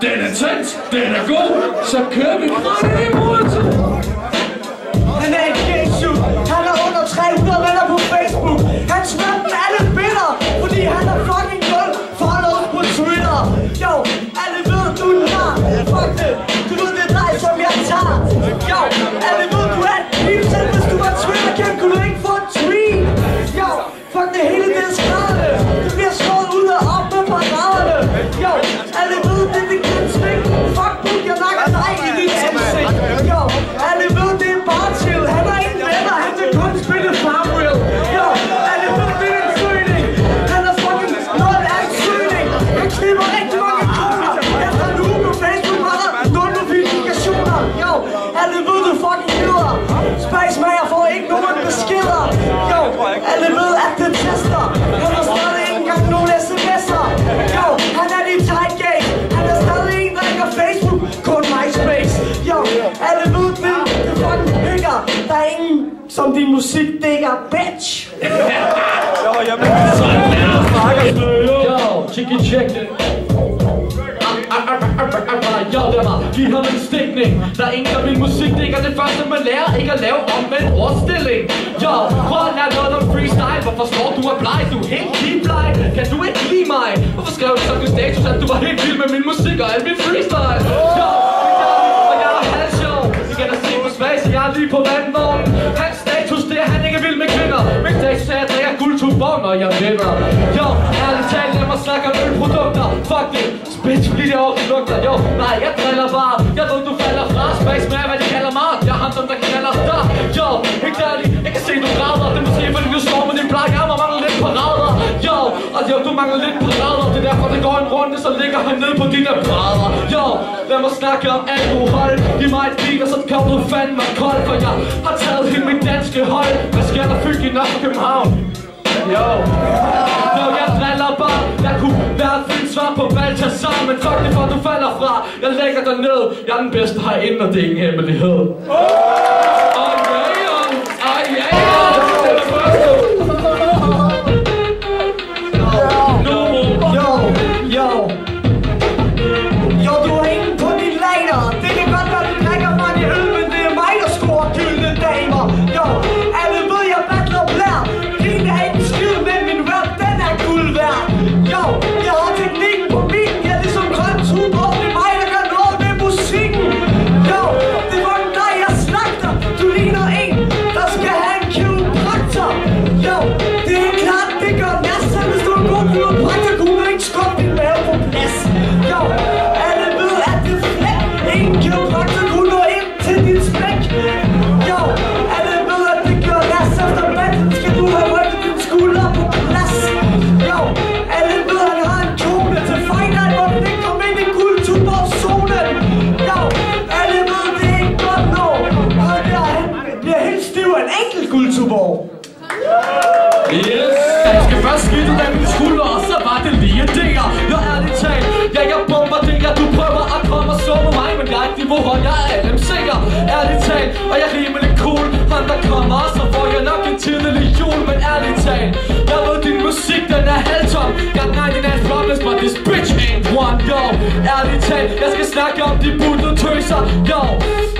den er tændt, den er god, så kører vi fra det i morgen. Han er en gensug, han er under 300 venner på Facebook. Han smider dem alle bitter, fordi han er fucking nul followers på Twitter. Jo, alle ved du er nar, fuck det, du ved det er dig som jeg tager. Jo, alle ved du er et pip, selv hvis du var Twitter-kendt, kunne du ikke få en tweet. Jo, fuck det hele det er skrædende, det bliver skåret ud og op med paraderne. Jo, alle ved det er det kunstigt, fuck du, jeg nakker dig i dit ansigt. Jo, alle ved det er bare chill, han er ingen venner, han vil kun spille Farmville. Jo, alle ved det er en søgning, han er fucking nul af en søgning. Han knipper rigtig mange kroner, efter en uge på Facebook var der 0 notifikationer. Jo, alle ved det fucking hedder, Space Mager får ikke nogen beskeder. Jo, alle ved at det tester, han har stadig ikke engang nogen sms'er. Jo, han er din tight game, han er stadig en, der ikke har Facebook, kun MySpace. Jo, alle ved det, det fucking hygger, der er ingen som din musik digger, bitch. Jo, jeg bliver sådan der. Yo, chicken check det. Yo, det var, giv ham en stikning. Der er ingen, der min musik digger. Det første man lærer, ikke at lave omvendt ordstilling. Yo, prøv at lære noget om freestyle. Hvorfor står du er bleg? Du er helt kibleg. Kan du ikke lide mig? Hvorfor skrev du sådan en status, at du var helt vild med min musik og al min freestyle? Yo, og jeg er halvsjov. I kan da se på svag, så jeg er lige på vandvognen. Hans status, det er han ikke vild med kvinder. Min status er, at jeg er guldtubon, og jeg vinder. Yo, ærligt talt, lad mig snakke om ølprodukter. Fuck det, spidch, fordi det også lugter. Jo, nej, jeg driller bare. Jeg ved, du falder fra. Space med, hvad de kalder mig. Jeg er ham, der kalder dig. Yo, helt ærligt, jeg kan se, du græder. Det er måske, fordi du står med din blag. Jeg må mangle lidt parader. Yo, og jo, du mangler lidt parader. Det er derfor, det går en runde, så ligger han ned på dine brædder. Yo, lad mig snakke om alkohol. Giv mig et beat, og så kan du fandme kold. For jeg har taget hele mit danske hold. Hvad sker der fyldt i Nørre København? Yo, jeg driller bare. Jeg kunne være et fint svar på Balthazar, men fuck det, for du falder fra. Jeg lægger dig ned. Jeg er den bedste herinde, og det er ingen hemmelighed. Jo, du har ingen på din lader. Det kan godt være, du drikker mange øl, men det er mig, der scorer gyldne damer. Jo, alle ved, jeg battler blær. Din er ikke skid, men min rap, den er guld værd. Jo, jeg har teknik på min. Jeg er ligesom grøn tuber. Det er mig, der gør noget med musikken. Jo, det var dig, jeg slagter. Du ligner en, der skal have en kiropraktor. Jo, det er klart, det gør næsten. Hvis du er en god kiropraktor, kunne du ikke skubbe din mave på plads. Jo, alle ved, at det er flæk. Ingen kiropraktor kunne nå ind til dit spæk. Jo, alle ved, at det gør næsten. Efter battlen skal du have rykket din skulder på plads. Jo, alle ved, at han har en kone til fejlen, hvor den ikke kom ind i guldtuborgzonen. Jo, alle ved, det er ikke godt nok. Og der bliver helt stiv af en enkelt guldtuborg. Yes, jeg skal først skide ud af mine skuldre, og så var det lige der. Jeg er ærligt talt, jeg bombarderer. Du prøver at komme og sove mig, men jeg er ikke niveau, og jeg er LMC'er. Ærligt talt, og jeg er rimelig cool. Han der kommer, så får jeg nok en tidlig jul. Men ærligt talt, jeg ved din musik, den er halvtom. Got 99 problems, but this bitch ain't one. Yo, ærligt talt, jeg skal snakke om de buttede tøser. Yo,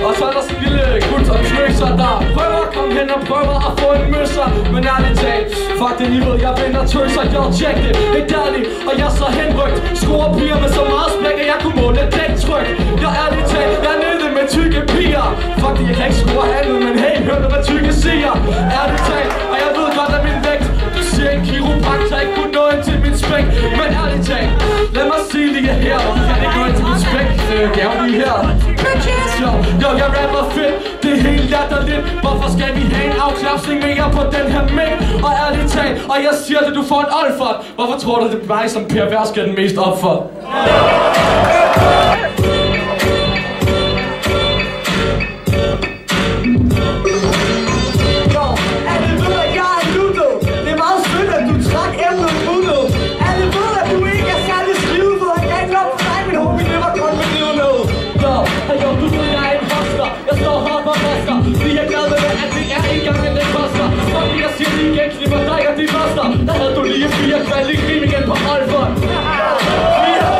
og så er der sådan en lille gut og knøser, der prøver at komme hen og prøver at få en møsser. Men ærligt talt, fuck det, I ved, jeg vinder tøser. Yo, check det, helt ærligt, og jeg er så henrygt. Scorer piger med så meget splæk, at jeg kunne måle den tryk. Jeg er ærligt talt, jeg er nede med tykke piger. Fuck det, jeg kan ikke score andet, men hey, hør du hvad tykke siger. Ærligt talt, og jeg ved godt af min vægt. Du siger en kiropraktor ikke kunne nå ind til min spæk. Men ærligt talt, lad mig sige lige her. Kan ikke gå ind til min spæk, jeg er lige her. Yo, jeg rapper fedt, det er helt latterligt. Hvorfor skal vi have en afklapsning mere på den her mæk? Og ærligt talt, og jeg siger det, du får en olfert. Hvorfor tror du, det er mig som pervers skal den mest op for? Jo, alle ved, at jeg er nuttet. Det er meget sødt, at du trak emnet nuttet. Alle ved, at du ikke er særlig skivet, for jeg kan ikke nok for dig, min homie, det var kun med livet ned. Jo, du ved, jeg er en hostler. Jeg står og hopper moster. Vi er glade med, at det er en gang, det koster. Og lige jeg siger lige igen, klipper dig og de moster. Der havde du lige 4 kval i rim igen på Alfred. 4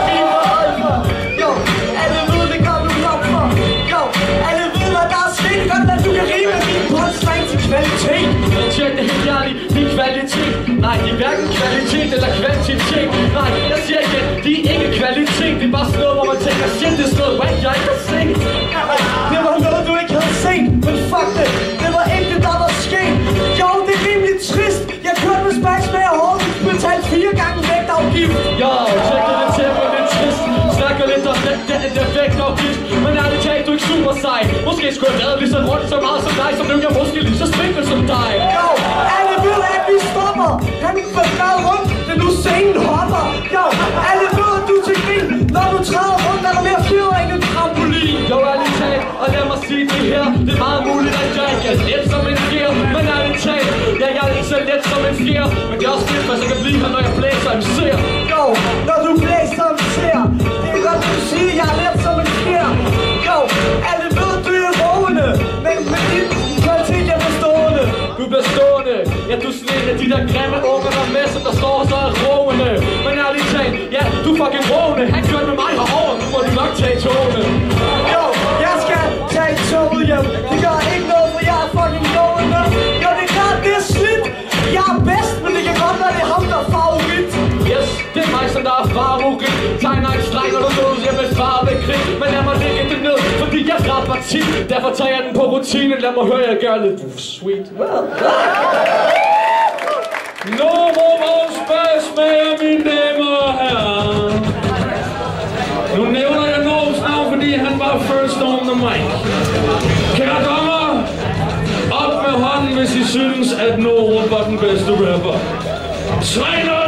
rim på Alfred. er hverken kvalitet eller kvantitet. Nej, jeg siger igen, de er ikke kvalitet. Det er bare sådan noget, hvor man tænker, shit, det er sådan noget, hvad jeg ikke har set. Det var noget, du ikke havde set, men fuck det. Det var ikke det, der var sket. Jo, det er rimelig trist. Jeg kørte med Smags med hårdt, betalt 4 gange vægtafgift. Jo, tjekker det tempo, det er trist. Snakker lidt om den vægtafgift. Men ærligt talt, du er ikke super sej. Måske skulle jeg været lige så rundt så meget som dig, som nu jeg måske lige så spinkel som dig. Jo, alle ved, at vi stopper. Han var glad rundt, men nu scenen hopper. Jo, alle ved, at du er til grin. Når du træder rundt, er der mere fyret end en trampolin. Jo, ærligt talt, og lad mig sige det her. Det er meget muligt, at jeg ikke er let som en fjer. Men ærligt talt, jeg er ikke så let som en fjer. Men det er også fedt, hvis jeg kan blive her, når jeg blæser en ser. Jo, når du blæser en ser. Det er godt, du siger, jeg er let som en fjer. Jo, alle ved, du er rående. Men din kvalitet er bestående. Du bliver stående. Ja, du er sådan en af de der grimme unger, der er med, som der står så er rående. Men ærligt talt, ja, du er fucking rående. Han kørte med mig herover, nu må du nok tage togene. Jo, jeg skal tage toget hjem. Det gør ikke noget, for jeg er fucking lovende. Jo, det er klart, det er slidt. Jeg er bedst, men det kan godt være, det er ham, der er favorit. Yes, det er mig, som der er favorit. Tegner en streg, når du nås hjem med farvekrig. Men lad mig lægge det ned, fordi jeg rapper tit. Derfor tager jeg den på rutine. Lad mig høre, jeg gør lidt sweet. No more Smags med, mine damer og herrer. Nu nævner jeg Norbs navn, fordi han var first on the mic. Kære dommer, op med hånden, hvis I synes, at Norb var den bedste rapper. 3-0!